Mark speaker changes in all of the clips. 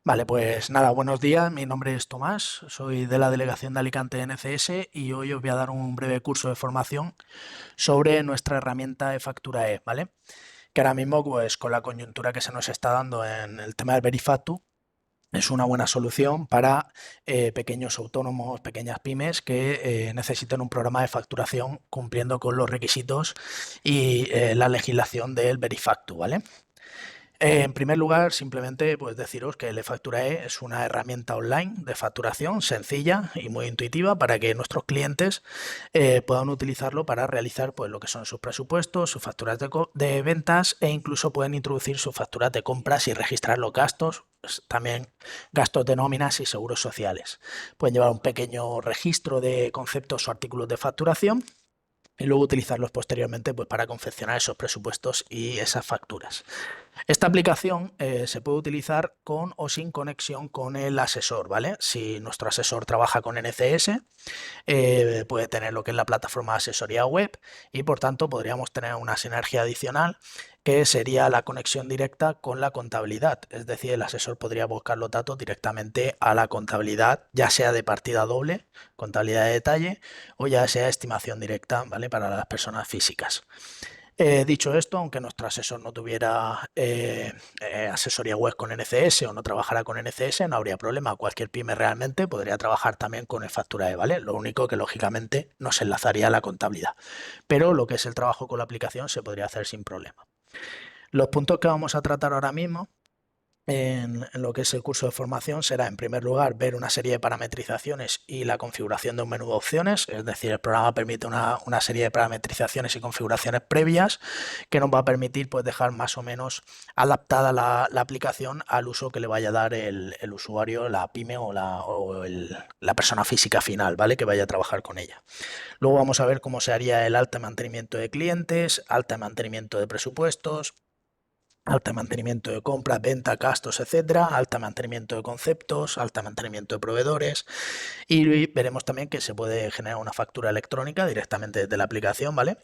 Speaker 1: Vale, pues nada, buenos días. Mi nombre es Tomás, soy de la delegación de Alicante NCS y hoy os voy a dar un breve curso de formación sobre nuestra herramienta de factura E, ¿vale? Que ahora mismo, pues con la coyuntura que se nos está dando en el tema del Verifactu, es una buena solución para pequeños autónomos, pequeñas pymes que necesiten un programa de facturación cumpliendo con los requisitos y la legislación del Verifactu, ¿vale? En primer lugar, simplemente pues deciros que eFacturae es una herramienta online de facturación sencilla y muy intuitiva para que nuestros clientes puedan utilizarlo para realizar pues, lo que son sus presupuestos, sus facturas de ventas e incluso pueden introducir sus facturas de compras y registrar los gastos, pues, también gastos de nóminas y seguros sociales. Pueden llevar un pequeño registro de conceptos o artículos de facturación y luego utilizarlos posteriormente pues, para confeccionar esos presupuestos y esas facturas. Esta aplicación se puede utilizar con o sin conexión con el asesor, ¿vale? Si nuestro asesor trabaja con NCS, puede tener lo que es la plataforma de asesoría web y por tanto podríamos tener una sinergia adicional que sería la conexión directa con la contabilidad. Es decir, el asesor podría buscar los datos directamente a la contabilidad, ya sea de partida doble, contabilidad de detalle, o ya sea estimación directa, ¿vale? Para las personas físicas. Dicho esto, aunque nuestro asesor no tuviera asesoría web con NCS o no trabajara con NCS, no habría problema. Cualquier pyme realmente podría trabajar también con eFacturae, ¿vale? Lo único que lógicamente no se enlazaría a la contabilidad. Pero lo que es el trabajo con la aplicación se podría hacer sin problema. Los puntos que vamos a tratar ahora mismo en lo que es el curso de formación será, en primer lugar, ver una serie de parametrizaciones y la configuración de un menú de opciones, es decir, el programa permite una serie de parametrizaciones y configuraciones previas que nos va a permitir pues, dejar más o menos adaptada la aplicación al uso que le vaya a dar el usuario, la pyme la persona física final, ¿vale? Que vaya a trabajar con ella. Luego vamos a ver cómo se haría el alta mantenimiento de clientes, alta mantenimiento de presupuestos, alta mantenimiento de compras, venta, gastos, etcétera, alta mantenimiento de conceptos, alta mantenimiento de proveedores y veremos también que se puede generar una factura electrónica directamente desde la aplicación, ¿vale?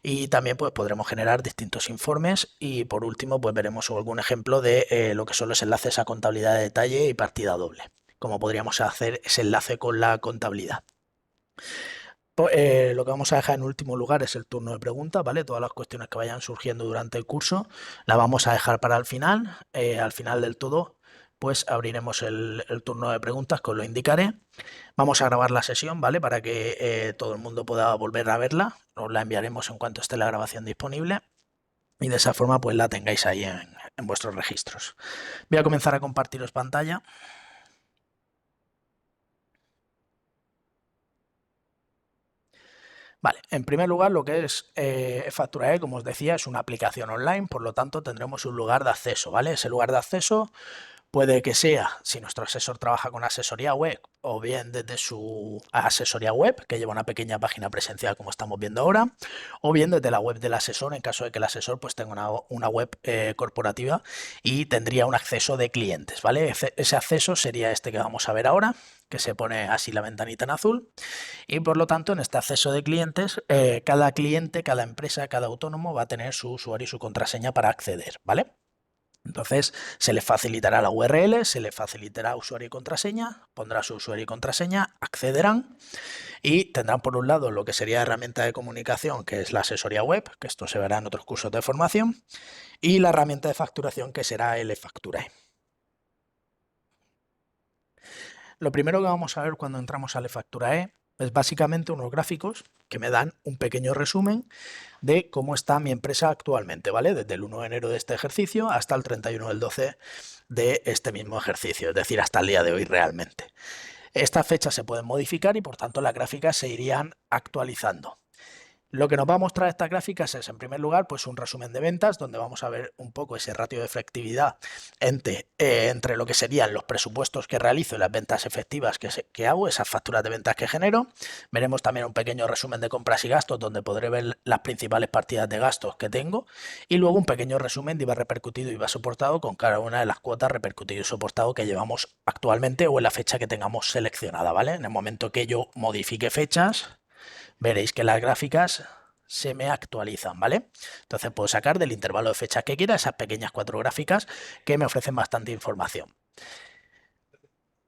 Speaker 1: Y también pues podremos generar distintos informes y por último pues veremos algún ejemplo de lo que son los enlaces a contabilidad de detalle y partida doble, cómo podríamos hacer ese enlace con la contabilidad. Lo que vamos a dejar en último lugar es el turno de preguntas, ¿vale? Todas las cuestiones que vayan surgiendo durante el curso las vamos a dejar para el final. Al final del todo, pues abriremos el turno de preguntas, que os lo indicaré. Vamos a grabar la sesión, ¿vale? Para que todo el mundo pueda volver a verla. Os la enviaremos en cuanto esté la grabación disponible. Y de esa forma, pues la tengáis ahí en vuestros registros. Voy a comenzar a compartiros pantalla. Vale, en primer lugar, lo que es Facturae, como os decía, es una aplicación online, por lo tanto tendremos un lugar de acceso, ¿vale? Ese lugar de acceso puede que sea, si nuestro asesor trabaja con asesoría web, o bien desde su asesoría web, que lleva una pequeña página presencial como estamos viendo ahora, o bien desde la web del asesor, en caso de que el asesor pues, tenga una web corporativa y tendría un acceso de clientes, ¿vale? Ese acceso sería este que vamos a ver ahora, que se pone así la ventanita en azul. Y por lo tanto, en este acceso de clientes, cada cliente, cada empresa, cada autónomo va a tener su usuario y su contraseña para acceder, ¿vale? Entonces, se le facilitará la URL, se le facilitará usuario y contraseña, pondrá su usuario y contraseña, accederán y tendrán por un lado lo que sería herramienta de comunicación, que es la asesoría web, que esto se verá en otros cursos de formación, y la herramienta de facturación, que será el eFacturae. Lo primero que vamos a ver cuando entramos al eFacturae es básicamente unos gráficos que me dan un pequeño resumen de cómo está mi empresa actualmente, ¿vale? Desde el 1 de enero de este ejercicio hasta el 31 del 12 de este mismo ejercicio, es decir, hasta el día de hoy realmente. Estas fechas se pueden modificar y por tanto las gráficas se irían actualizando. Lo que nos va a mostrar estas gráficas es, en primer lugar, pues un resumen de ventas, donde vamos a ver un poco ese ratio de efectividad entre lo que serían los presupuestos que realizo y las ventas efectivas que hago, esas facturas de ventas que genero. Veremos también un pequeño resumen de compras y gastos, donde podré ver las principales partidas de gastos que tengo. Y luego un pequeño resumen de IVA repercutido y IVA soportado con cada una de las cuotas repercutido y soportado que llevamos actualmente o en la fecha que tengamos seleccionada, ¿vale? En el momento que yo modifique fechas, veréis que las gráficas se me actualizan, ¿vale? Entonces puedo sacar del intervalo de fechas que quiera esas pequeñas 4 gráficas que me ofrecen bastante información.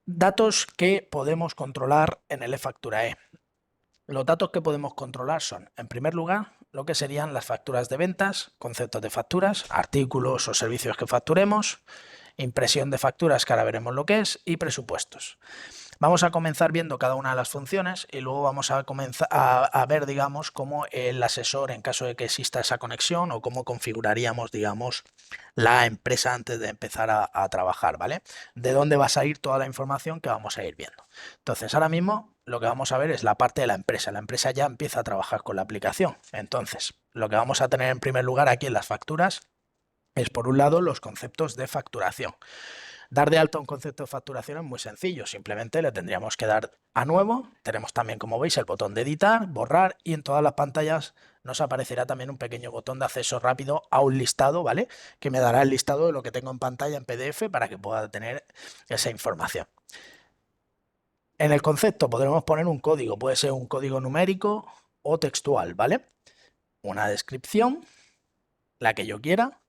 Speaker 1: Datos que podemos controlar en el e-facturae. Los datos que podemos controlar son, en primer lugar, lo que serían las facturas de ventas, conceptos de facturas, artículos o servicios que facturemos, impresión de facturas, que ahora veremos lo que es, y presupuestos. Vamos a comenzar viendo cada una de las funciones y luego vamos a comenzar a ver, digamos, cómo el asesor, en caso de que exista esa conexión, o cómo configuraríamos, digamos, la empresa antes de empezar a trabajar, ¿vale? De dónde va a salir toda la información que vamos a ir viendo. Entonces, ahora mismo lo que vamos a ver es la parte de la empresa. La empresa ya empieza a trabajar con la aplicación. Entonces, lo que vamos a tener en primer lugar aquí en las facturas es, por un lado, los conceptos de facturación. Dar de alta un concepto de facturación es muy sencillo, simplemente le tendríamos que dar a nuevo. Tenemos también, como veis, el botón de editar, borrar, y en todas las pantallas nos aparecerá también un pequeño botón de acceso rápido a un listado, ¿vale? Que me dará el listado de lo que tengo en pantalla en PDF para que pueda tener esa información. En el concepto podremos poner un código, puede ser un código numérico o textual, ¿vale? Una descripción, la que yo quiera,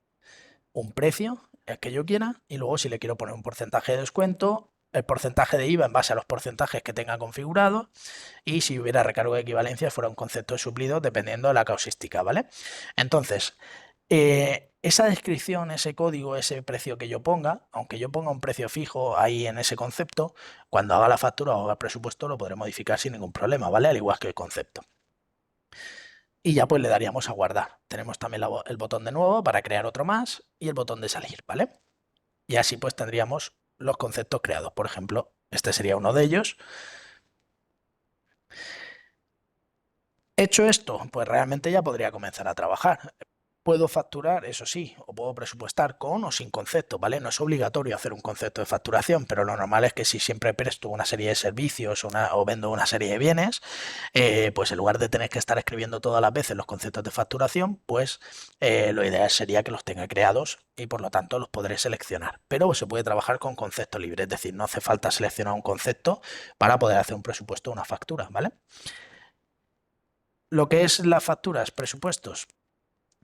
Speaker 1: un precio, el que yo quiera, y luego si le quiero poner un porcentaje de descuento, el porcentaje de IVA en base a los porcentajes que tenga configurado, y si hubiera recargo de equivalencia fuera un concepto de suplido dependiendo de la causística, ¿vale? Entonces, esa descripción, ese código, ese precio que yo ponga, aunque yo ponga un precio fijo ahí en ese concepto, cuando haga la factura o haga el presupuesto lo podré modificar sin ningún problema, ¿vale? Al igual que el concepto. Y ya pues le daríamos a guardar. Tenemos también el botón de nuevo para crear otro más y el botón de salir, ¿vale? Y así pues tendríamos los conceptos creados. Por ejemplo, este sería uno de ellos. Hecho esto, pues realmente ya podría comenzar a trabajar. Puedo facturar, eso sí, o puedo presupuestar con o sin concepto, ¿vale? No es obligatorio hacer un concepto de facturación, pero lo normal es que si siempre presto una serie de servicios o vendo una serie de bienes, pues en lugar de tener que estar escribiendo todas las veces los conceptos de facturación, pues lo ideal sería que los tenga creados y por lo tanto los podré seleccionar. Pero se puede trabajar con concepto libre, es decir, no hace falta seleccionar un concepto para poder hacer un presupuesto o una factura, ¿vale? Lo que es las facturas, presupuestos,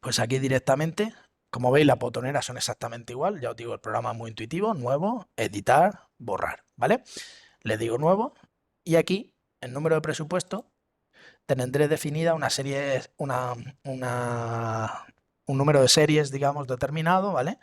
Speaker 1: pues aquí directamente, como veis, las botoneras son exactamente igual. Ya os digo, el programa es muy intuitivo, nuevo, editar, borrar, ¿vale? Le digo nuevo y aquí, el número de presupuesto, tendré definida una serie, un número de series, digamos, determinado, ¿vale?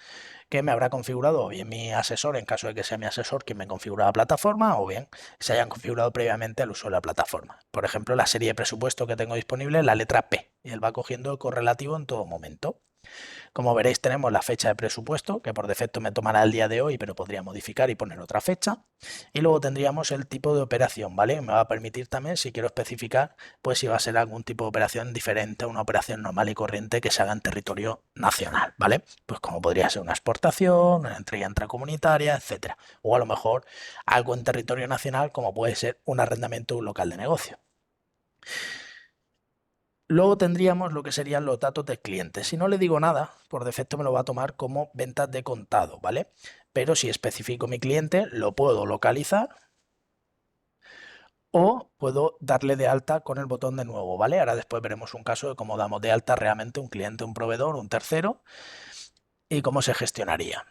Speaker 1: Que me habrá configurado o bien mi asesor, en caso de que sea mi asesor quien me configura la plataforma, o bien se hayan configurado previamente al uso de la plataforma. Por ejemplo, la serie de presupuesto que tengo disponible es la letra P y él va cogiendo el correlativo en todo momento. Como veréis, tenemos la fecha de presupuesto, que por defecto me tomará el día de hoy, pero podría modificar y poner otra fecha. Y luego tendríamos el tipo de operación, ¿vale? Me va a permitir también, si quiero especificar, pues si va a ser algún tipo de operación diferente a una operación normal y corriente que se haga en territorio nacional, ¿vale? Pues como podría ser una exportación, una entrega intracomunitaria, etcétera. O a lo mejor algo en territorio nacional, como puede ser un arrendamiento de un local de negocio. Luego tendríamos lo que serían los datos del cliente. Si no le digo nada, por defecto me lo va a tomar como ventas de contado, ¿vale? Pero si especifico mi cliente, lo puedo localizar o puedo darle de alta con el botón de nuevo, ¿vale? Ahora después veremos un caso de cómo damos de alta realmente un cliente, un proveedor, un tercero y cómo se gestionaría.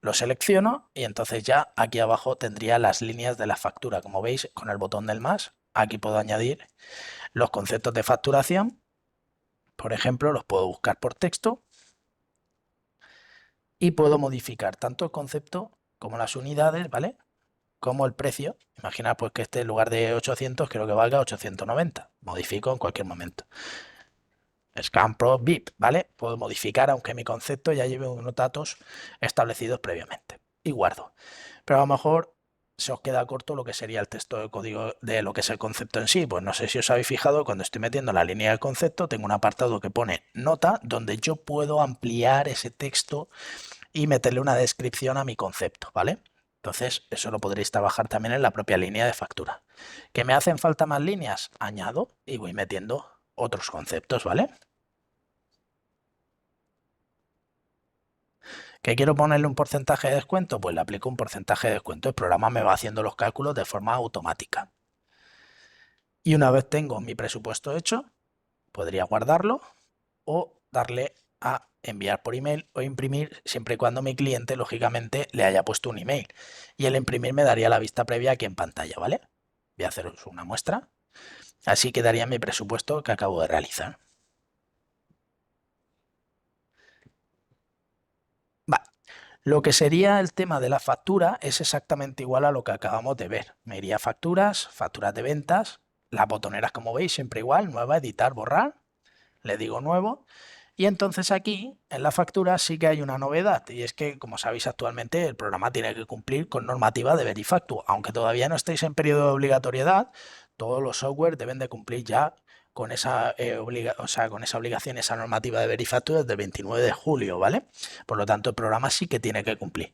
Speaker 1: Lo selecciono y entonces ya aquí abajo tendría las líneas de la factura. Como veis, con el botón del más, aquí puedo añadir los conceptos de facturación. Por ejemplo, los puedo buscar por texto y puedo modificar tanto el concepto como las unidades, ¿vale? Como el precio. Imagina pues que este en lugar de 800 quiero que valga 890. Modifico en cualquier momento. Scan Pro VIP, ¿vale? Puedo modificar aunque mi concepto ya lleve unos datos establecidos previamente. Y guardo. Pero a lo mejor se os queda corto lo que sería el texto de código de lo que es el concepto en sí. Pues no sé si os habéis fijado, cuando estoy metiendo la línea del concepto, tengo un apartado que pone nota, donde yo puedo ampliar ese texto y meterle una descripción a mi concepto, ¿vale? Entonces, eso lo podréis trabajar también en la propia línea de factura. ¿Que me hacen falta más líneas? Añado y voy metiendo otros conceptos, ¿vale? ¿Que quiero ponerle un porcentaje de descuento? Pues le aplico un porcentaje de descuento. El programa me va haciendo los cálculos de forma automática. Y una vez tengo mi presupuesto hecho, podría guardarlo o darle a enviar por email o imprimir siempre y cuando mi cliente, lógicamente, le haya puesto un email. Y el imprimir me daría la vista previa aquí en pantalla, ¿vale? Voy a haceros una muestra. Así quedaría mi presupuesto que acabo de realizar. Vale. Lo que sería el tema de la factura es exactamente igual a lo que acabamos de ver. Me iría a facturas, facturas de ventas, las botoneras como veis siempre igual, nueva, editar, borrar. Le digo nuevo. Y entonces aquí en la factura sí que hay una novedad y es que, como sabéis actualmente, el programa tiene que cumplir con normativa de Verifactu. Aunque todavía no estéis en periodo de obligatoriedad, todos los software deben de cumplir ya con esa, con esa obligación, esa normativa de Verifactu desde el 29 de julio, ¿vale? Por lo tanto, el programa sí que tiene que cumplir.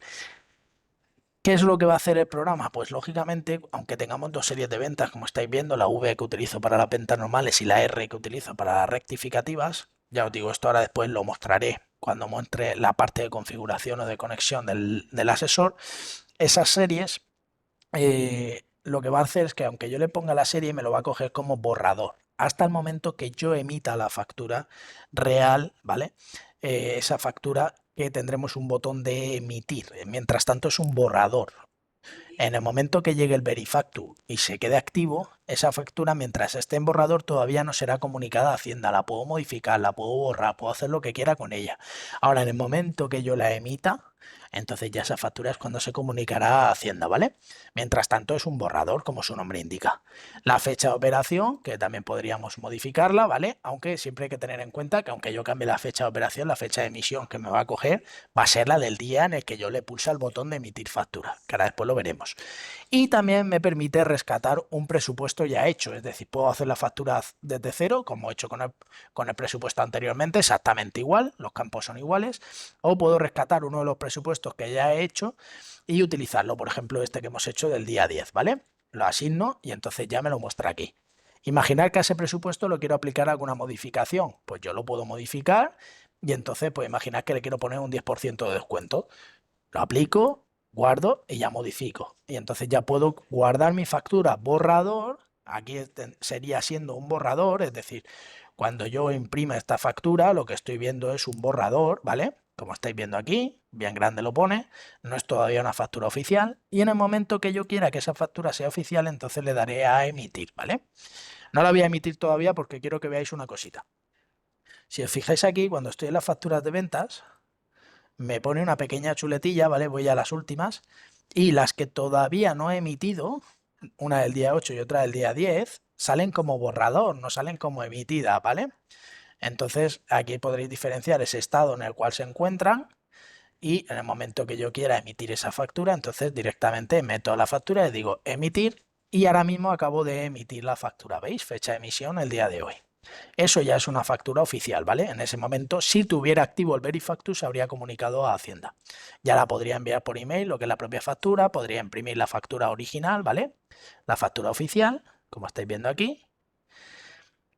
Speaker 1: ¿Qué es lo que va a hacer el programa? Pues lógicamente, aunque tengamos dos series de ventas, como estáis viendo, la V que utilizo para las ventas normales y la R que utilizo para las rectificativas, ya os digo, esto ahora después lo mostraré cuando muestre la parte de configuración o de conexión del asesor, esas series, lo que va a hacer es que aunque yo le ponga la serie, me lo va a coger como borrador, hasta el momento que yo emita la factura real, ¿vale? Esa factura que tendremos un botón de emitir. Mientras tanto es un borrador. En el momento que llegue el Verifactu y se quede activo, esa factura mientras esté en borrador todavía no será comunicada a Hacienda. La puedo modificar, la puedo borrar, puedo hacer lo que quiera con ella. Ahora, en el momento que yo la emita, entonces ya esa factura es cuando se comunicará a Hacienda, ¿vale? Mientras tanto es un borrador, como su nombre indica. La fecha de operación, que también podríamos modificarla, ¿vale? Aunque siempre hay que tener en cuenta que aunque yo cambie la fecha de operación, la fecha de emisión que me va a coger va a ser la del día en el que yo le pulse el botón de emitir factura, que ahora después lo veremos. Y también me permite rescatar un presupuesto ya hecho, es decir, puedo hacer la factura desde cero, como he hecho con el presupuesto anteriormente, exactamente igual, los campos son iguales, o puedo rescatar uno de los presupuestos que ya he hecho y utilizarlo, por ejemplo, este que hemos hecho del día 10, ¿vale? Lo asigno y entonces ya me lo muestra aquí. Imaginar que a ese presupuesto lo quiero aplicar alguna modificación, pues yo lo puedo modificar y entonces pues imaginar que le quiero poner un 10% de descuento. Lo aplico, guardo y ya modifico. Y entonces ya puedo guardar mi factura borrador. Aquí sería siendo un borrador, es decir, cuando yo imprima esta factura, lo que estoy viendo es un borrador, ¿vale? Como estáis viendo aquí, bien grande lo pone, no es todavía una factura oficial. Y en el momento que yo quiera que esa factura sea oficial, entonces le daré a emitir, ¿vale? No la voy a emitir todavía porque quiero que veáis una cosita. Si os fijáis aquí, cuando estoy en las facturas de ventas, me pone una pequeña chuletilla, ¿vale? Voy a las últimas. Y las que todavía no he emitido, una del día 8 y otra del día 10, salen como borrador, no salen como emitida, ¿vale? Entonces aquí podréis diferenciar ese estado en el cual se encuentran y en el momento que yo quiera emitir esa factura, entonces directamente meto la factura y digo emitir y ahora mismo acabo de emitir la factura, ¿veis? Fecha de emisión el día de hoy. Eso ya es una factura oficial, ¿vale? En ese momento, si tuviera activo el Verifactu, se habría comunicado a Hacienda. Ya la podría enviar por email, lo que es la propia factura, podría imprimir la factura original, ¿vale? La factura oficial, como estáis viendo aquí.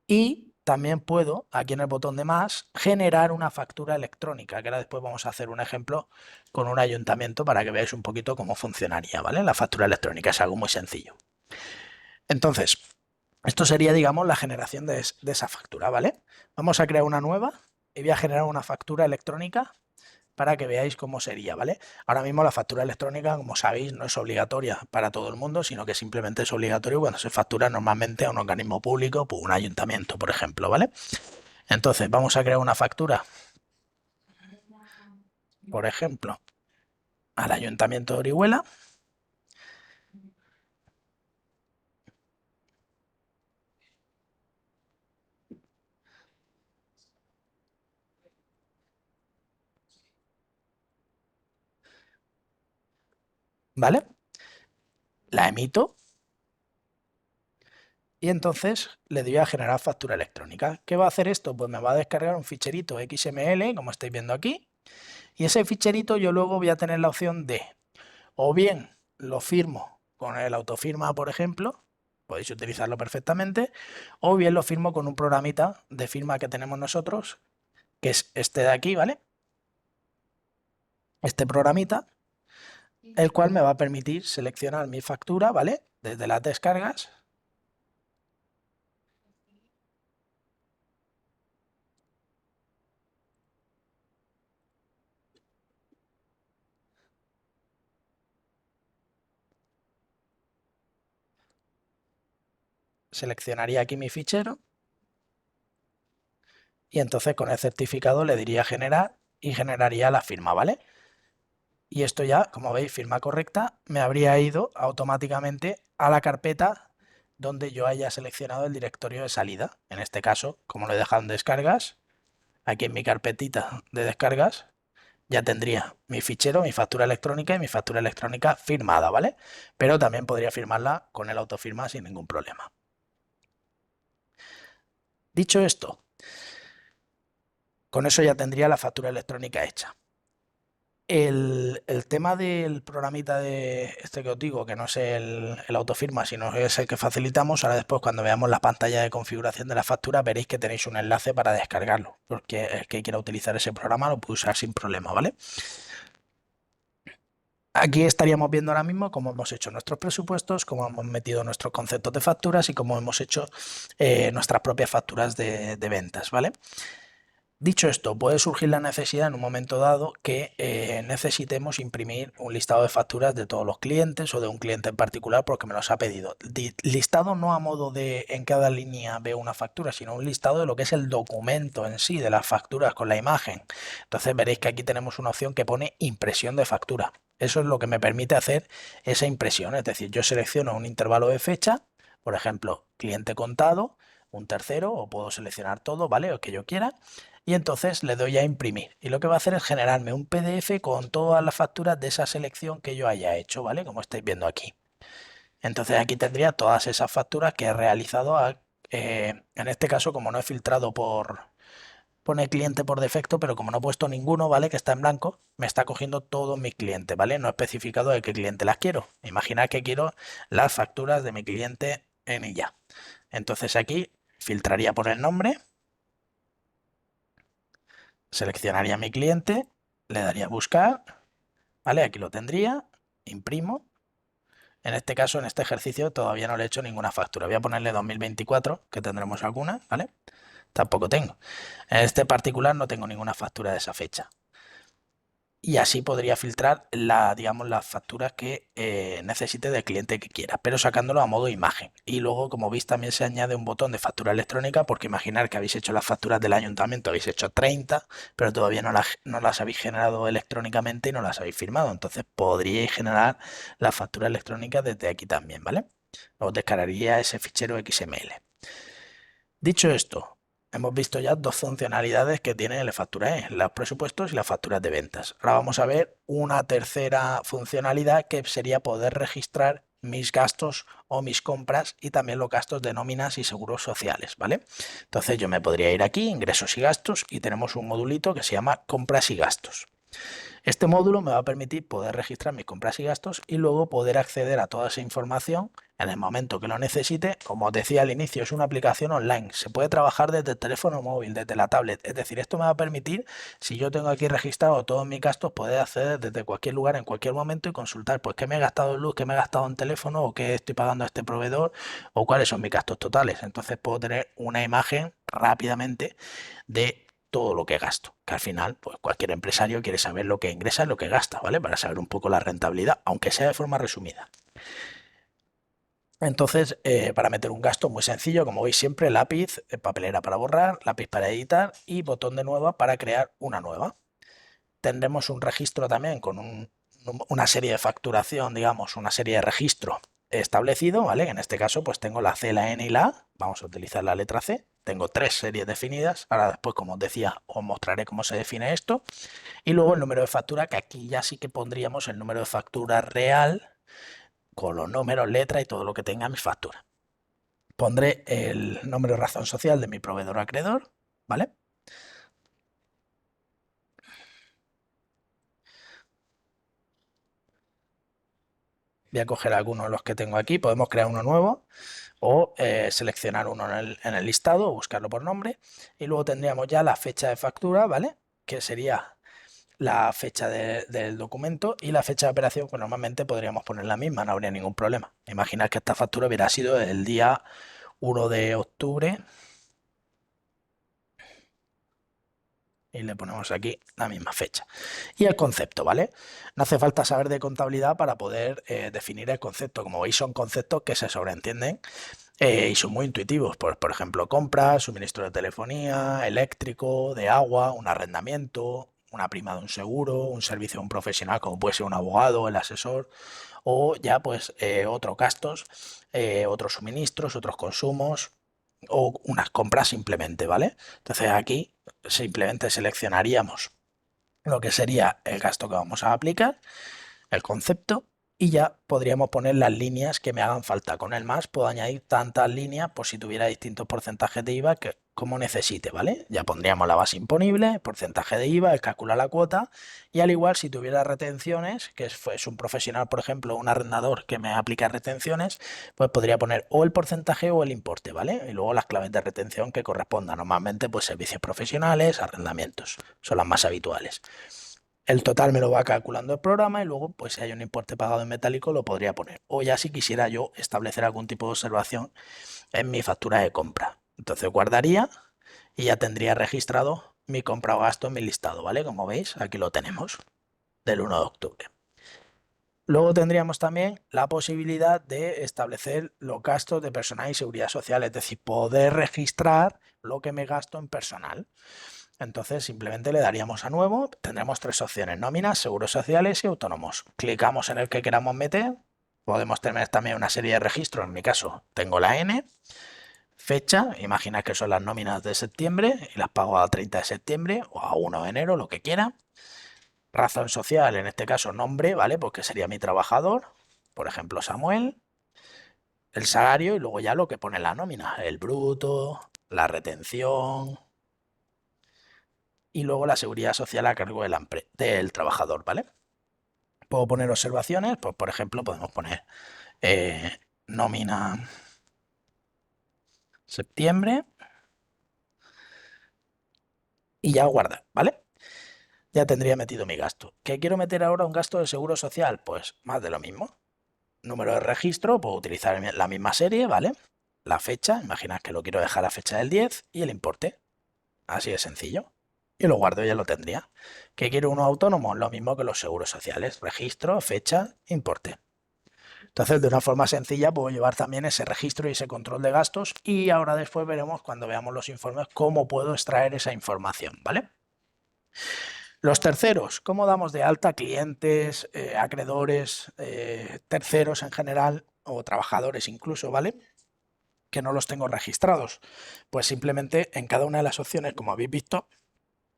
Speaker 1: Y también puedo, aquí en el botón de más, generar una factura electrónica, que ahora después vamos a hacer un ejemplo con un ayuntamiento para que veáis un poquito cómo funcionaría, ¿vale? La factura electrónica es algo muy sencillo. Entonces, esto sería, digamos, la generación de esa factura, ¿vale? Vamos a crear una nueva y voy a generar una factura electrónica para que veáis cómo sería, ¿vale? Ahora mismo la factura electrónica, como sabéis, no es obligatoria para todo el mundo, sino que simplemente es obligatorio cuando se factura normalmente a un organismo público, pues un ayuntamiento, por ejemplo, ¿vale? Entonces, vamos a crear una factura, por ejemplo, al Ayuntamiento de Orihuela, ¿vale? La emito y entonces le doy a generar factura electrónica. ¿Qué va a hacer esto? Pues me va a descargar un ficherito XML, como estáis viendo aquí, y ese ficherito yo luego voy a tener la opción de, o bien lo firmo con el autofirma, por ejemplo, podéis utilizarlo perfectamente, o bien lo firmo con un programita de firma que tenemos nosotros, que es este de aquí, ¿vale? Este programita, el cual me va a permitir seleccionar mi factura, ¿vale? Desde las descargas. seleccionaría aquí mi fichero y entonces con el certificado le diría generar y generaría la firma, ¿vale? Y esto ya, como veis, firma correcta, me habría ido automáticamente a la carpeta donde yo haya seleccionado el directorio de salida. En este caso, como lo he dejado en descargas, aquí en mi carpetita de descargas, ya tendría mi fichero, mi factura electrónica y mi factura electrónica firmada, ¿vale? Pero también podría firmarla con el autofirma sin ningún problema. Dicho esto, con eso ya tendría la factura electrónica hecha. El tema del programita de este que os digo, que no es el autofirma, sino es el que facilitamos, ahora después cuando veamos la pantalla de configuración de la factura veréis que tenéis un enlace para descargarlo, porque el que quiera utilizar ese programa lo puede usar sin problema, ¿vale? Aquí estaríamos viendo ahora mismo cómo hemos hecho nuestros presupuestos, cómo hemos metido nuestros conceptos de facturas y cómo hemos hecho nuestras propias facturas de ventas, ¿vale? Dicho esto, puede surgir la necesidad en un momento dado que necesitemos imprimir un listado de facturas de todos los clientes o de un cliente en particular porque me los ha pedido. Listado no a modo de en cada línea veo una factura, sino un listado de lo que es el documento en sí, de las facturas con la imagen. Entonces veréis que aquí tenemos una opción que pone impresión de factura. Eso es lo que me permite hacer esa impresión, es decir, yo selecciono un intervalo de fecha, por ejemplo, cliente contado, un tercero, o puedo seleccionar todo, ¿vale? O que yo quiera y entonces le doy a imprimir. Y lo que va a hacer es generarme un PDF con todas las facturas de esa selección que yo haya hecho, ¿vale? Como estáis viendo aquí. Entonces aquí tendría todas esas facturas que he realizado. En este caso, como no he filtrado pone cliente por defecto, pero como no he puesto ninguno, ¿vale? Que está en blanco, me está cogiendo todos mis clientes, ¿vale? No he especificado de qué cliente las quiero. Imaginad que quiero las facturas de mi cliente en ella. Entonces aquí filtraría por el nombre, seleccionaría mi cliente, le daría a buscar, ¿vale? Aquí lo tendría, imprimo. En este caso, en este ejercicio, todavía no le he hecho ninguna factura. Voy a ponerle 2024, que tendremos alguna, ¿vale? Tampoco tengo. En este particular no tengo ninguna factura de esa fecha. Y así podría filtrar digamos, las facturas que necesite del cliente que quiera, pero sacándolo a modo imagen. Y luego, como veis, también se añade un botón de factura electrónica, porque imaginar que habéis hecho las facturas del ayuntamiento, habéis hecho 30, pero todavía no las habéis generado electrónicamente y no las habéis firmado. Entonces podríais generar la factura electrónica desde aquí también, ¿vale? Os descargaría ese fichero XML. Dicho esto, hemos visto ya dos funcionalidades que tiene el Factura los presupuestos y las facturas de ventas. Ahora vamos a ver una tercera funcionalidad que sería poder registrar mis gastos o mis compras y también los gastos de nóminas y seguros sociales, ¿vale? Entonces yo me podría ir aquí, ingresos y gastos, y tenemos un modulito que se llama compras y gastos. Este módulo me va a permitir poder registrar mis compras y gastos y luego poder acceder a toda esa información en el momento que lo necesite. Como os decía al inicio, es una aplicación online. Se puede trabajar desde el teléfono móvil, desde la tablet. Es decir, esto me va a permitir, si yo tengo aquí registrado todos mis gastos, poder acceder desde cualquier lugar, en cualquier momento y consultar, pues, qué me he gastado en luz, qué me he gastado en teléfono o qué estoy pagando a este proveedor o cuáles son mis gastos totales. Entonces puedo tener una imagen rápidamente de todo lo que gasto, que al final, pues cualquier empresario quiere saber lo que ingresa y lo que gasta, ¿vale? Para saber un poco la rentabilidad, aunque sea de forma resumida. Entonces, para meter un gasto muy sencillo, como veis siempre, lápiz, papelera para borrar, lápiz para editar y botón de nueva para crear una nueva. Tendremos un registro también con una serie de facturación, digamos, una serie de registro establecido, ¿vale? En este caso, pues tengo la C, la N y la A. Vamos a utilizar la letra C. Tengo tres series definidas. Ahora después, como os decía, os mostraré cómo se define esto. Y luego el número de factura, que aquí ya sí que pondríamos el número de factura real con los números, letras y todo lo que tenga mis facturas. Pondré el número de razón social de mi proveedor o acreedor, ¿vale? Voy a coger algunos de los que tengo aquí. Podemos crear uno nuevo o seleccionar uno en el listado o buscarlo por nombre. Y luego tendríamos ya la fecha de factura, ¿vale? Que sería la fecha del documento y la fecha de operación, pues normalmente podríamos poner la misma, no habría ningún problema. Imaginad que esta factura hubiera sido el día 1 de octubre y le ponemos aquí la misma fecha. Y el concepto, ¿vale? No hace falta saber de contabilidad para poder definir el concepto. Como veis, son conceptos que se sobreentienden y son muy intuitivos. Por ejemplo, compras, suministro de telefonía, eléctrico, de agua, un arrendamiento, una prima de un seguro, un servicio de un profesional como puede ser un abogado, el asesor, o ya pues otros gastos, otros suministros, otros consumos o unas compras simplemente, ¿vale? Entonces aquí simplemente seleccionaríamos lo que sería el gasto que vamos a aplicar, el concepto, y ya podríamos poner las líneas que me hagan falta. Con el más puedo añadir tantas líneas por si tuviera distintos porcentajes de IVA que como necesite, ¿vale? Ya pondríamos la base imponible, porcentaje de IVA, el calcula la cuota, y al igual si tuviera retenciones, que es un profesional, por ejemplo, un arrendador que me aplica retenciones, pues podría poner o el porcentaje o el importe, ¿vale? Y luego las claves de retención que correspondan. Normalmente, pues servicios profesionales, arrendamientos, son las más habituales. El total me lo va calculando el programa y luego, pues si hay un importe pagado en metálico, lo podría poner. O ya si quisiera yo establecer algún tipo de observación en mi factura de compra. Entonces guardaría y ya tendría registrado mi compra o gasto en mi listado, ¿vale? Como veis, aquí lo tenemos, del 1 de octubre. Luego tendríamos también la posibilidad de establecer los gastos de personal y seguridad social, es decir, poder registrar lo que me gasto en personal. Entonces simplemente le daríamos a nuevo, tendremos tres opciones: nóminas, seguros sociales y autónomos. Clicamos en el que queramos meter, podemos tener también una serie de registros, en mi caso tengo la N, fecha, imagina que son las nóminas de septiembre y las pago a 30 de septiembre o a 1 de enero, lo que quiera. Razón social, en este caso nombre, ¿vale? Porque sería mi trabajador, por ejemplo Samuel, el salario y luego ya lo que pone en la nómina, el bruto, la retención, y luego la seguridad social a cargo del trabajador, ¿vale? Puedo poner observaciones, pues por ejemplo podemos poner nómina septiembre y ya guardar, ¿vale? Ya tendría metido mi gasto. ¿Qué quiero meter ahora? Un gasto de seguro social, pues más de lo mismo. Número de registro, puedo utilizar la misma serie, ¿vale? La fecha, imaginad que lo quiero dejar a fecha del 10 y el importe. Así de sencillo. Y lo guardo, ya lo tendría. ¿Qué quiero uno autónomo? Lo mismo que los seguros sociales. Registro, fecha, importe. Entonces, de una forma sencilla puedo llevar también ese registro y ese control de gastos y ahora después veremos cuando veamos los informes cómo puedo extraer esa información, ¿vale? Los terceros, ¿cómo damos de alta clientes, acreedores, terceros en general o trabajadores incluso, ¿vale? Que no los tengo registrados. Pues simplemente en cada una de las opciones, como habéis visto,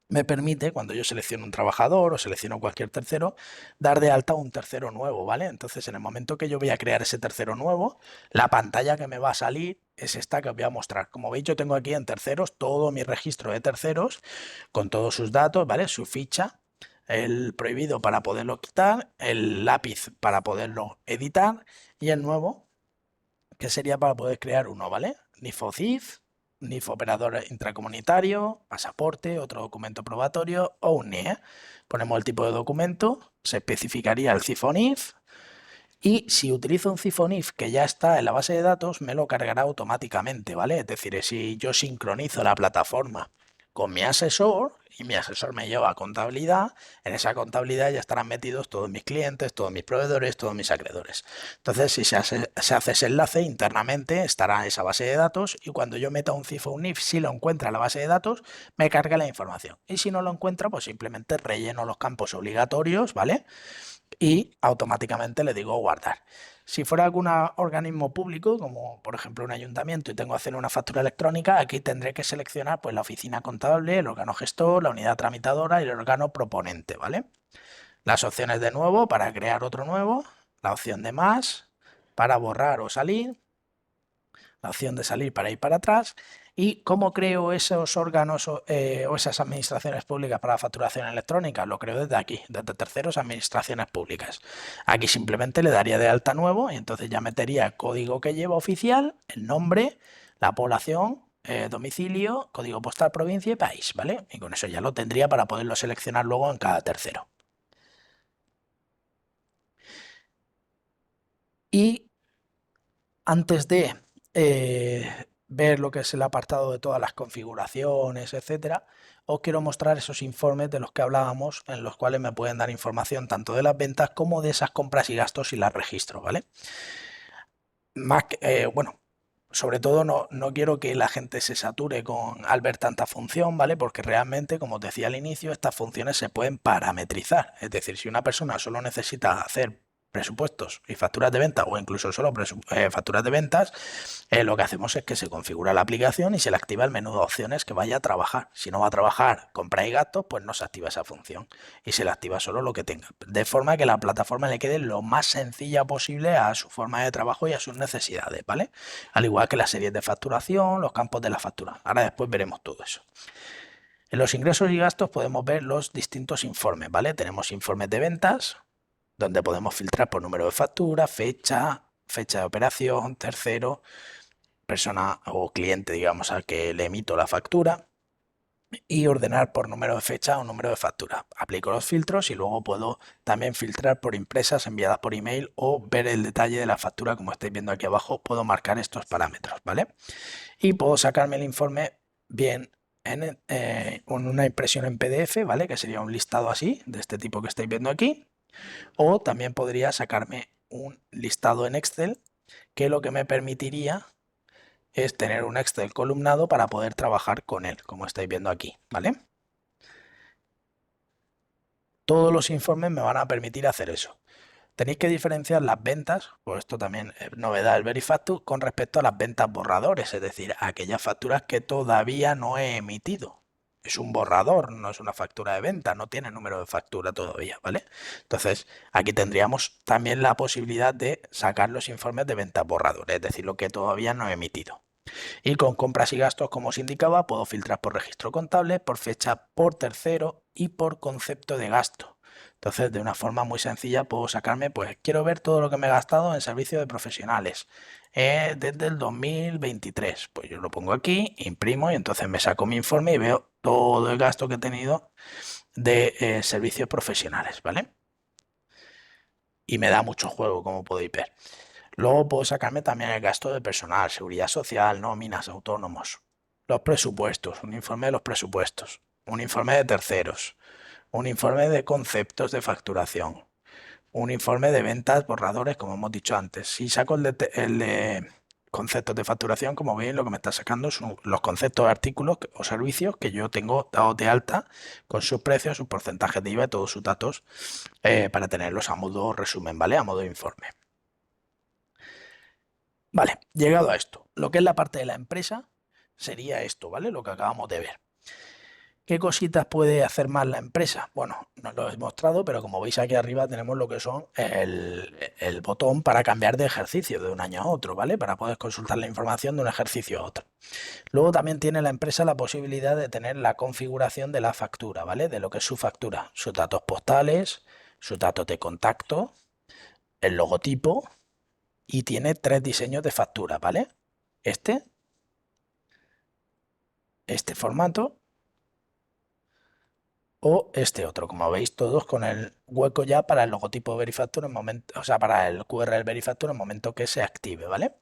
Speaker 1: me permite, cuando yo selecciono un trabajador o selecciono cualquier tercero, dar de alta un tercero nuevo, ¿vale? Entonces, en el momento que yo voy a crear ese tercero nuevo, la pantalla que me va a salir es esta que os voy a mostrar. Como veis, yo tengo aquí en terceros todo mi registro de terceros con todos sus datos, ¿vale? Su ficha, el prohibido para poderlo quitar, el lápiz para poderlo editar y el nuevo que sería para poder crear uno, ¿vale? NIF CIF, NIF operador intracomunitario, pasaporte, otro documento probatorio o un NIE. Ponemos el tipo de documento, se especificaría el CIF o NIF y si utilizo un CIF o NIF que ya está en la base de datos, me lo cargará automáticamente, ¿vale? Es decir, si yo sincronizo la plataforma con mi asesor y mi asesor me lleva a contabilidad, en esa contabilidad ya estarán metidos todos mis clientes, todos mis proveedores, todos mis acreedores. Entonces, si se hace ese enlace internamente, estará esa base de datos y cuando yo meta un CIF o un NIF, si lo encuentra en la base de datos, me carga la información. Y si no lo encuentra, pues simplemente relleno los campos obligatorios, ¿vale? Y automáticamente le digo guardar. Si fuera algún organismo público, como por ejemplo un ayuntamiento, y tengo que hacer una factura electrónica, aquí tendré que seleccionar pues, la oficina contable, el órgano gestor, la unidad tramitadora y el órgano proponente, ¿vale? Las opciones de nuevo para crear otro nuevo, la opción de más para borrar o salir, la opción de salir para ir para atrás y cómo creo esos órganos o esas administraciones públicas para la facturación electrónica. Lo creo desde aquí, desde terceros administraciones públicas. Aquí simplemente le daría de alta nuevo y entonces ya metería el código que lleva oficial, el nombre, la población, domicilio, código postal, provincia y país, ¿vale? Y con eso ya lo tendría para poderlo seleccionar luego en cada tercero. Y antes de ver lo que es el apartado de todas las configuraciones, etcétera, os quiero mostrar esos informes de los que hablábamos, en los cuales me pueden dar información tanto de las ventas como de esas compras y gastos y las registro, ¿vale? Más que, bueno, sobre todo no quiero que la gente se sature al ver tanta función, ¿vale? Porque realmente, como os decía al inicio, estas funciones se pueden parametrizar. Es decir, si una persona solo necesita hacer presupuestos y facturas de venta o incluso solo facturas de ventas, lo que hacemos es que se configura la aplicación y se le activa el menú de opciones que vaya a trabajar. Si no va a trabajar compra y gastos, pues no se activa esa función y se le activa solo lo que tenga. De forma que la plataforma le quede lo más sencilla posible a su forma de trabajo y a sus necesidades, ¿vale? Al igual que las series de facturación, los campos de la factura. Ahora después veremos todo eso. En los ingresos y gastos podemos ver los distintos informes, ¿vale? Tenemos informes de ventas, donde podemos filtrar por número de factura, fecha de operación, tercero, persona o cliente, digamos, al que le emito la factura, y ordenar por número de fecha o número de factura. Aplico los filtros y luego puedo también filtrar por impresas enviadas por email o ver el detalle de la factura, como estáis viendo aquí abajo, puedo marcar estos parámetros, ¿vale? Y puedo sacarme el informe bien con una impresión en PDF, ¿vale? Que sería un listado así, de este tipo que estáis viendo aquí. O también podría sacarme un listado en Excel, que lo que me permitiría es tener un Excel columnado para poder trabajar con él, como estáis viendo aquí, ¿vale? Todos los informes me van a permitir hacer eso. Tenéis que diferenciar las ventas, pues esto también es novedad del Verifactus, con respecto a las ventas borradores, es decir, aquellas facturas que todavía no he emitido. Es un borrador, no es una factura de venta, no tiene número de factura todavía, ¿vale? Entonces, aquí tendríamos también la posibilidad de sacar los informes de ventas borradores, es decir, lo que todavía no he emitido. Y con compras y gastos, como os indicaba, puedo filtrar por registro contable, por fecha, por tercero y por concepto de gasto. Entonces, de una forma muy sencilla puedo sacarme, pues quiero ver todo lo que me he gastado en servicios de profesionales desde el 2023. Pues yo lo pongo aquí, imprimo y entonces me saco mi informe y veo todo el gasto que he tenido de servicios profesionales, ¿vale? Y me da mucho juego, como podéis ver. Luego puedo sacarme también el gasto de personal, seguridad social, nóminas, autónomos, los presupuestos, un informe de los presupuestos, un informe de terceros, un informe de conceptos de facturación, un informe de ventas borradores, como hemos dicho antes. Si saco el de conceptos de facturación, como veis, lo que me está sacando son los conceptos de artículos o servicios que yo tengo dados de alta con sus precios, sus porcentajes de IVA y todos sus datos para tenerlos a modo resumen, ¿vale? A modo de informe. Vale, llegado a esto, lo que es la parte de la empresa sería esto, ¿vale? Lo que acabamos de ver. ¿Qué cositas puede hacer más la empresa? Bueno, no lo he mostrado, pero como veis aquí arriba tenemos lo que son el botón para cambiar de ejercicio de un año a otro, ¿vale? Para poder consultar la información de un ejercicio a otro. Luego también tiene la empresa la posibilidad de tener la configuración de la factura, ¿vale? De lo que es su factura, sus datos postales, sus datos de contacto, el logotipo y tiene 3 diseños de factura, ¿vale? Este, este formato o este otro, como veis todos con el hueco ya para el logotipo Verifactor en momento, o sea, para el QRL Verifactor en el momento que se active, ¿vale?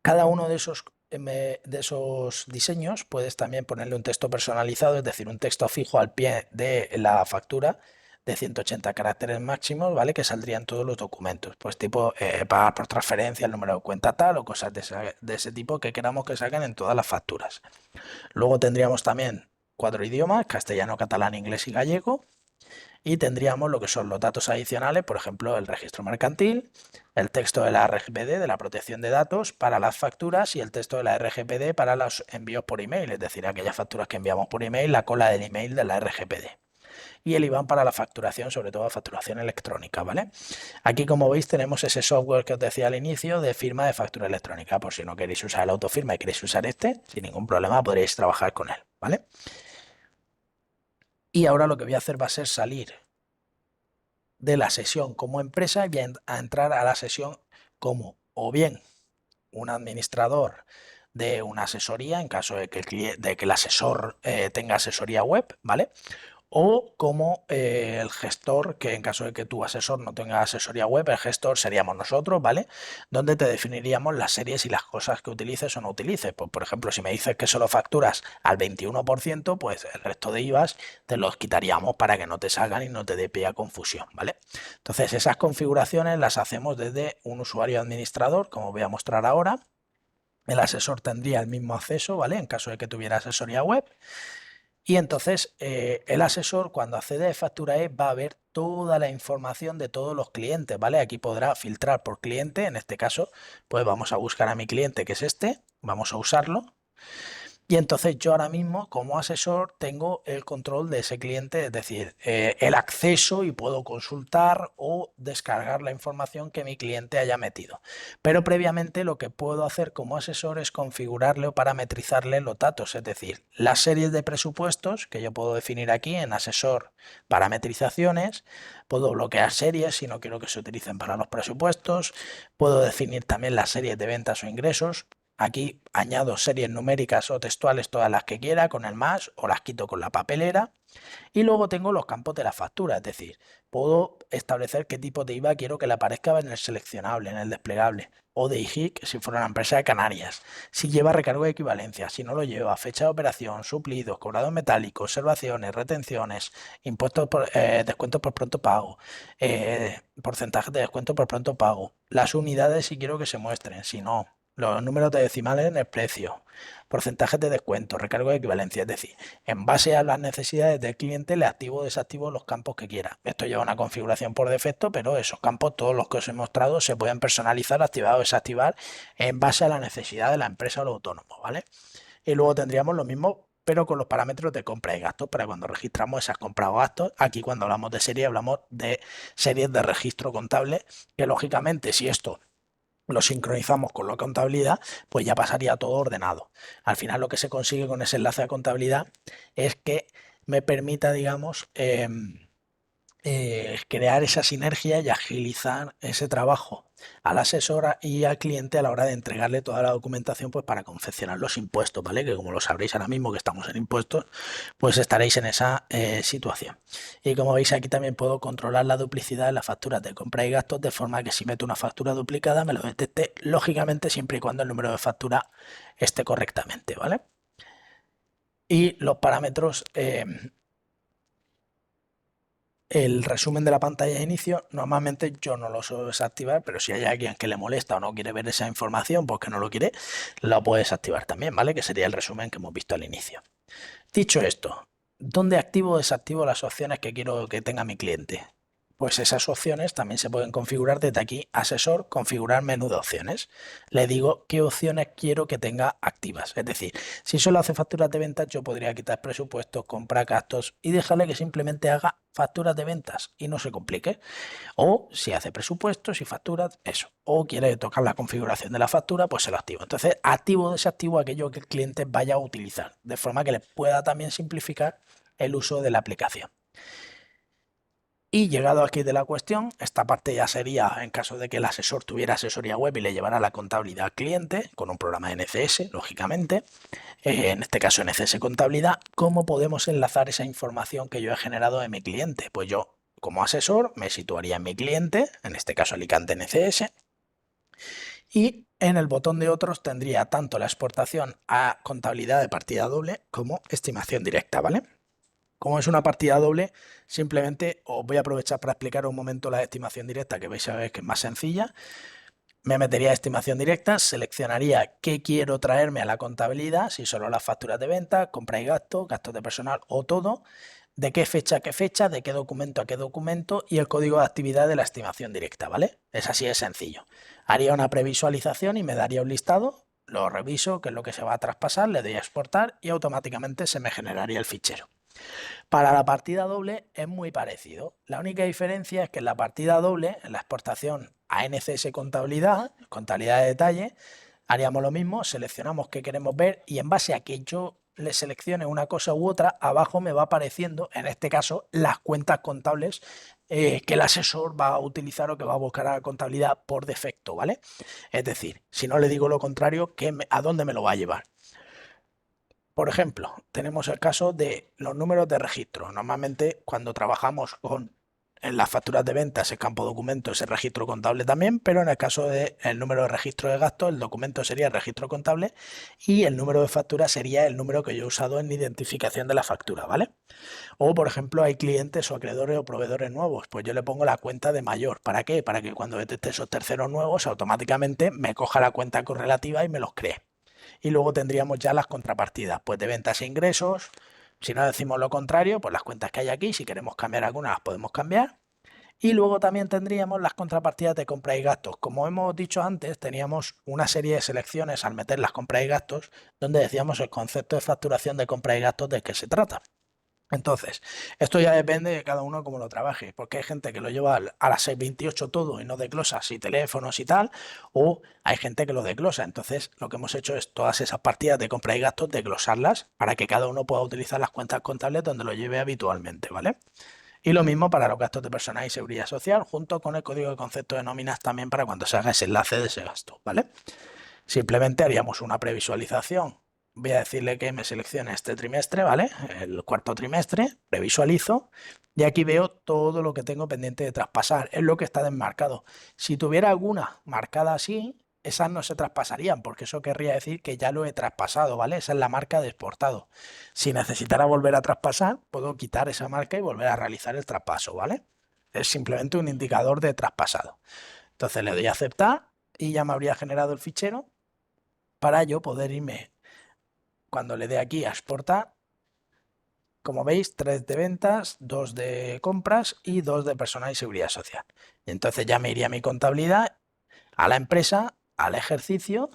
Speaker 1: Cada uno de esos diseños puedes también ponerle un texto personalizado, es decir, un texto fijo al pie de la factura de 180 caracteres máximos, ¿vale? Que saldrían todos los documentos, pues tipo pagar por transferencia, el número de cuenta tal o cosas de ese tipo que queramos que salgan en todas las facturas. Luego tendríamos también 4 idiomas, castellano, catalán, inglés y gallego. Y tendríamos lo que son los datos adicionales, por ejemplo, el registro mercantil, el texto de la RGPD, de la protección de datos para las facturas y el texto de la RGPD para los envíos por email, es decir, aquellas facturas que enviamos por email, la cola del email de la RGPD. Y el IBAN para la facturación, sobre todo facturación electrónica, ¿vale? Aquí, como veis, tenemos ese software que os decía al inicio de firma de factura electrónica. Por si no queréis usar el autofirma y queréis usar este, sin ningún problema podréis trabajar con él, ¿vale? Y ahora lo que voy a hacer va a ser salir de la sesión como empresa y voy a entrar a la sesión como o bien un administrador de una asesoría en caso de que el asesor tenga asesoría web, ¿vale? O como el gestor, que en caso de que tu asesor no tenga asesoría web, el gestor seríamos nosotros, ¿vale? Donde te definiríamos las series y las cosas que utilices o no utilices. Pues, por ejemplo, si me dices que solo facturas al 21%, pues el resto de IVAs te los quitaríamos para que no te salgan y no te dé pie a confusión, ¿vale? Entonces, esas configuraciones las hacemos desde un usuario administrador, como voy a mostrar ahora. El asesor tendría el mismo acceso, ¿vale? En caso de que tuviera asesoría web. Y entonces el asesor cuando accede a Factura E va a ver toda la información de todos los clientes, ¿vale? Aquí podrá filtrar por cliente, en este caso, pues vamos a buscar a mi cliente que es este, vamos a usarlo. Y entonces yo ahora mismo como asesor tengo el control de ese cliente, es decir, el acceso y puedo consultar o descargar la información que mi cliente haya metido. Pero previamente lo que puedo hacer como asesor es configurarle o parametrizarle los datos, es decir, las series de presupuestos que yo puedo definir aquí en asesor parametrizaciones, puedo bloquear series si no quiero que se utilicen para los presupuestos, puedo definir también las series de ventas o ingresos. Aquí añado series numéricas o textuales todas las que quiera con el más o las quito con la papelera. Y luego tengo los campos de la factura, es decir, puedo establecer qué tipo de IVA quiero que le aparezca en el seleccionable, en el desplegable, o de IGIC si fuera una empresa de Canarias, si lleva recargo de equivalencia, si no lo lleva, fecha de operación, suplidos, cobrado metálico, observaciones, retenciones, impuestos por, descuentos por pronto pago, porcentajes de descuento por pronto pago, las unidades si quiero que se muestren, si no, los números de decimales en el precio, porcentajes de descuento, recargo de equivalencia, es decir, en base a las necesidades del cliente le activo o desactivo los campos que quiera. Esto lleva una configuración por defecto, pero esos campos, todos los que os he mostrado, se pueden personalizar, activar o desactivar en base a la necesidad de la empresa o el autónomo, ¿vale? Y luego tendríamos lo mismo, pero con los parámetros de compra y gastos para cuando registramos esas compras o gastos. Aquí cuando hablamos de serie hablamos de series de registro contable, que lógicamente si esto lo sincronizamos con la contabilidad, pues ya pasaría todo ordenado. Al final lo que se consigue con ese enlace de contabilidad es que me permita, digamos, crear esa sinergia y agilizar ese trabajo al asesor y al cliente a la hora de entregarle toda la documentación pues para confeccionar los impuestos, ¿vale? Que como lo sabréis ahora mismo que estamos en impuestos, pues estaréis en esa situación. Y como veis aquí también puedo controlar la duplicidad de las facturas de compra y gastos de forma que si meto una factura duplicada me lo detecte lógicamente siempre y cuando el número de factura esté correctamente, ¿vale? Y los parámetros el resumen de la pantalla de inicio, normalmente yo no lo suelo desactivar, pero si hay alguien que le molesta o no quiere ver esa información porque no lo quiere, lo puede desactivar también, ¿vale? Que sería el resumen que hemos visto al inicio. Dicho esto, ¿dónde activo o desactivo las opciones que quiero que tenga mi cliente? Pues esas opciones también se pueden configurar desde aquí, asesor, configurar menú de opciones. Le digo qué opciones quiero que tenga activas. Es decir, si solo hace facturas de ventas, yo podría quitar presupuestos, comprar gastos y dejarle que simplemente haga facturas de ventas y no se complique. O si hace presupuestos y facturas, eso. O quiere tocar la configuración de la factura, pues se lo activo. Entonces, activo o desactivo aquello que el cliente vaya a utilizar, de forma que le pueda también simplificar el uso de la aplicación. Y llegado aquí de la cuestión, esta parte ya sería en caso de que el asesor tuviera asesoría web y le llevara la contabilidad al cliente, con un programa de NCS, lógicamente, en este caso NCS Contabilidad, ¿cómo podemos enlazar esa información que yo he generado en mi cliente? Pues yo, como asesor, me situaría en mi cliente, en este caso Alicante NCS, y en el botón de otros tendría tanto la exportación a contabilidad de partida doble como estimación directa, ¿vale? Como es una partida doble, simplemente os voy a aprovechar para explicar un momento la estimación directa, que vais a ver que es más sencilla. Me metería a estimación directa, seleccionaría qué quiero traerme a la contabilidad, si solo las facturas de venta, compra y gastos, gastos de personal o todo, de qué fecha a qué fecha, de qué documento a qué documento y el código de actividad de la estimación directa, ¿vale? Es así de sencillo. Haría una previsualización y me daría un listado, lo reviso, qué es lo que se va a traspasar, le doy a exportar y automáticamente se me generaría el fichero. Para la partida doble es muy parecido. La única diferencia es que en la partida doble, en la exportación a NCS Contabilidad, contabilidad de detalle, haríamos lo mismo, seleccionamos qué queremos ver y en base a que yo le seleccione una cosa u otra, abajo me va apareciendo, en este caso, las cuentas contables que el asesor va a utilizar o que va a buscar a la contabilidad por defecto, ¿vale? Es decir, si no le digo lo contrario, ¿a dónde me lo va a llevar? Por ejemplo, tenemos el caso de los números de registro. Normalmente cuando trabajamos con en las facturas de ventas, el campo documento es el registro contable también, pero en el caso del número de registro de gastos, el documento sería el registro contable y el número de factura sería el número que yo he usado en identificación de la factura, ¿vale? O, por ejemplo, hay clientes o acreedores o proveedores nuevos, pues yo le pongo la cuenta de mayor. ¿Para qué? Para que cuando detecte esos terceros nuevos, automáticamente me coja la cuenta correlativa y me los cree. Y luego tendríamos ya las contrapartidas, pues de ventas e ingresos. Si no decimos lo contrario, pues las cuentas que hay aquí, si queremos cambiar algunas, las podemos cambiar. Y luego también tendríamos las contrapartidas de compra y gastos. Como hemos dicho antes, teníamos una serie de selecciones al meter las compras y gastos, donde decíamos el concepto de facturación de compra y gastos de qué se trata. Entonces, esto ya depende de cada uno cómo lo trabaje, porque hay gente que lo lleva a las 6:28 todo y no desglosa y teléfonos y tal, o hay gente que lo desglosa. Entonces, lo que hemos hecho es todas esas partidas de compra y gastos, desglosarlas para que cada uno pueda utilizar las cuentas contables donde lo lleve habitualmente, ¿vale? Y lo mismo para los gastos de personal y seguridad social, junto con el código de concepto de nóminas también para cuando se haga ese enlace de ese gasto, ¿vale? Simplemente haríamos una previsualización. Voy a decirle que me seleccione este trimestre, ¿vale? El cuarto trimestre, previsualizo y aquí veo todo lo que tengo pendiente de traspasar. Es lo que está desmarcado. Si tuviera alguna marcada así, esas no se traspasarían porque eso querría decir que ya lo he traspasado, ¿vale? Esa es la marca de exportado. Si necesitara volver a traspasar, puedo quitar esa marca y volver a realizar el traspaso, ¿vale? Es simplemente un indicador de traspasado. Entonces le doy a aceptar y ya me habría generado el fichero para yo poder irme, cuando le dé aquí a exportar, como veis, 3 de ventas, 2 de compras y 2 de personal y seguridad social. Y entonces ya me iría a mi contabilidad, a la empresa, al ejercicio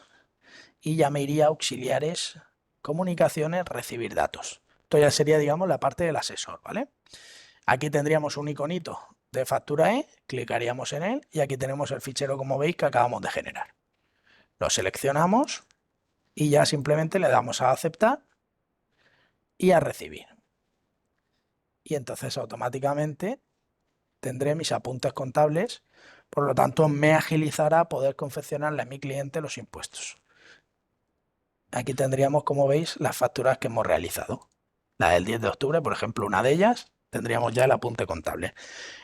Speaker 1: y ya me iría a auxiliares, comunicaciones, recibir datos. Esto ya sería, digamos, la parte del asesor, ¿vale? Aquí tendríamos un iconito de factura E, clicaríamos en él y aquí tenemos el fichero, como veis, que acabamos de generar. Lo seleccionamos y ya simplemente le damos a aceptar y a recibir. Y entonces automáticamente tendré mis apuntes contables, por lo tanto me agilizará poder confeccionarle a mi cliente los impuestos. Aquí tendríamos, como veis, las facturas que hemos realizado. La del 10 de octubre, por ejemplo, una de ellas, tendríamos ya el apunte contable.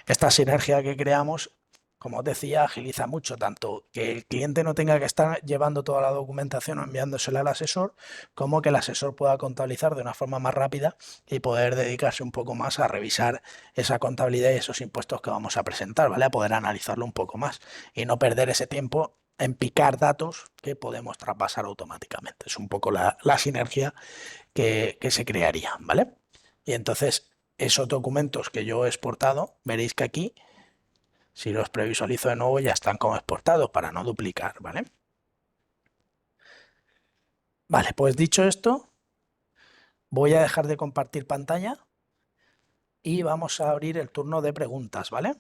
Speaker 1: Esta sinergia que creamos, como os decía, agiliza mucho tanto que el cliente no tenga que estar llevando toda la documentación o enviándosela al asesor, como que el asesor pueda contabilizar de una forma más rápida y poder dedicarse un poco más a revisar esa contabilidad y esos impuestos que vamos a presentar, ¿vale? A poder analizarlo un poco más y no perder ese tiempo en picar datos que podemos traspasar automáticamente. Es un poco la sinergia que se crearía, ¿vale? Y entonces esos documentos que yo he exportado, veréis que aquí, si los previsualizo de nuevo, ya están como exportados para no duplicar, ¿vale? Vale, pues dicho esto, voy a dejar de compartir pantalla y vamos a abrir el turno de preguntas, ¿vale?